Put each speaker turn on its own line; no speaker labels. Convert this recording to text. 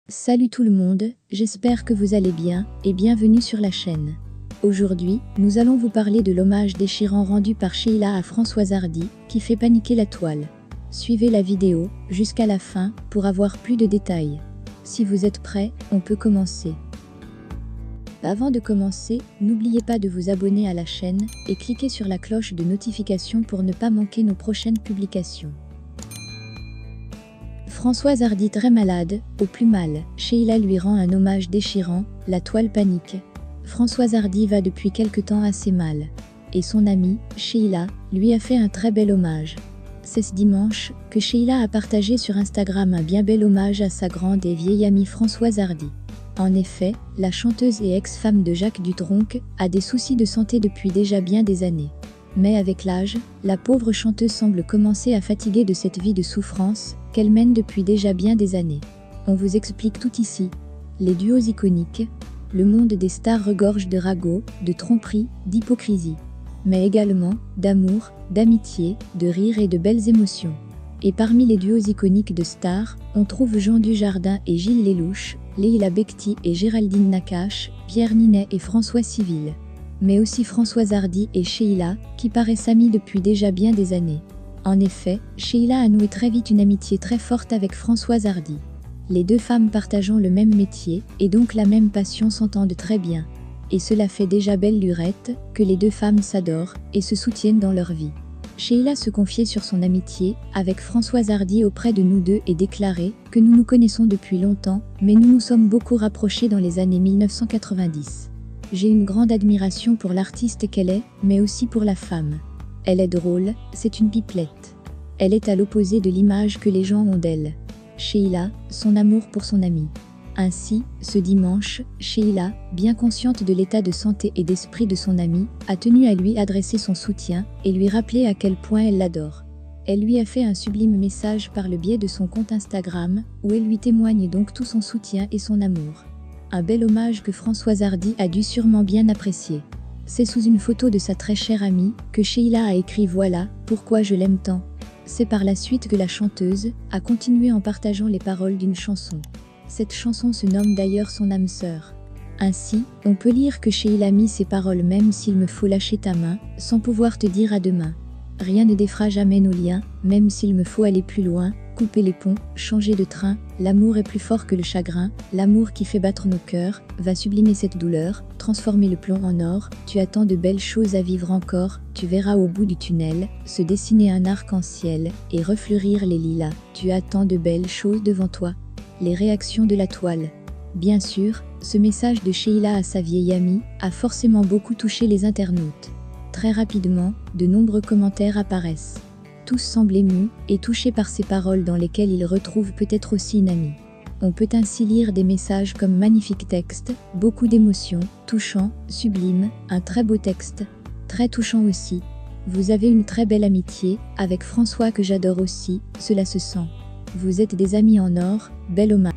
Salut tout le monde, j'espère que vous allez bien et bienvenue sur la chaîne. Aujourd'hui, nous allons vous parler de l'hommage déchirant rendu par Sheila à Françoise Hardy, qui fait paniquer la toile. Suivez la vidéo jusqu'à la fin pour avoir plus de détails. Si vous êtes prêts, on peut commencer. Avant de commencer, n'oubliez pas de vous abonner à la chaîne et cliquez sur la cloche de notification pour ne pas manquer nos prochaines publications. Françoise Hardy très malade, au plus mal, Sheila lui rend un hommage déchirant, la toile panique. Françoise Hardy va depuis quelque temps assez mal. Et son amie, Sheila, lui a fait un très bel hommage. C'est ce dimanche que Sheila a partagé sur Instagram un bien bel hommage à sa grande et vieille amie Françoise Hardy. En effet, la chanteuse et ex-femme de Jacques Dutronc a des soucis de santé depuis déjà bien des années. Mais avec l'âge, la pauvre chanteuse semble commencer à fatiguer de cette vie de souffrance qu'elle mène depuis déjà bien des années. On vous explique tout ici. Les duos iconiques, le monde des stars regorge de ragots, de tromperies, d'hypocrisie, mais également d'amour, d'amitié, de rire et de belles émotions. Et parmi les duos iconiques de stars, on trouve Jean Dujardin et Gilles Lellouche, Leila Bekti et Géraldine Nakache, Pierre Ninet et François Civil. Mais aussi Françoise Hardy et Sheila, qui paraissent amies depuis déjà bien des années. En effet, Sheila a noué très vite une amitié très forte avec Françoise Hardy. Les deux femmes partageant le même métier, et donc la même passion s'entendent très bien. Et cela fait déjà belle lurette, que les deux femmes s'adorent, et se soutiennent dans leur vie. Sheila se confiait sur son amitié, avec Françoise Hardy auprès de nous deux et déclarait que nous nous connaissons depuis longtemps, mais nous nous sommes beaucoup rapprochés dans les années 1990. J'ai une grande admiration pour l'artiste qu'elle est, mais aussi pour la femme. Elle est drôle, c'est une pipelette. Elle est à l'opposé de l'image que les gens ont d'elle. Sheila, son amour pour son amie. Ainsi, ce dimanche, Sheila, bien consciente de l'état de santé et d'esprit de son amie, a tenu à lui adresser son soutien et lui rappeler à quel point elle l'adore. Elle lui a fait un sublime message par le biais de son compte Instagram, où elle lui témoigne donc tout son soutien et son amour. Un bel hommage que Françoise Hardy a dû sûrement bien apprécier. C'est sous une photo de sa très chère amie que Sheila a écrit « Voilà pourquoi je l'aime tant ». C'est par la suite que la chanteuse a continué en partageant les paroles d'une chanson. Cette chanson se nomme d'ailleurs son âme sœur. Ainsi, on peut lire que Sheila mis ces paroles « Même s'il me faut lâcher ta main, sans pouvoir te dire à demain. Rien ne défera jamais nos liens, même s'il me faut aller plus loin. Couper les ponts, changer de train, l'amour est plus fort que le chagrin, l'amour qui fait battre nos cœurs, va sublimer cette douleur, transformer le plomb en or, tu as tant de belles choses à vivre encore, tu verras au bout du tunnel, se dessiner un arc-en-ciel, et refleurir les lilas, tu as tant de belles choses devant toi. Les réactions de la toile. Bien sûr, ce message de Sheila à sa vieille amie a forcément beaucoup touché les internautes. Très rapidement, de nombreux commentaires apparaissent. Tous semblent émus et touchés par ces paroles dans lesquelles ils retrouvent peut-être aussi une amie. On peut ainsi lire des messages comme magnifique texte, beaucoup d'émotions, touchant, sublime, un très beau texte, très touchant aussi. Vous avez une très belle amitié, avec François que j'adore aussi, cela se sent. Vous êtes des amis en or, bel hommage.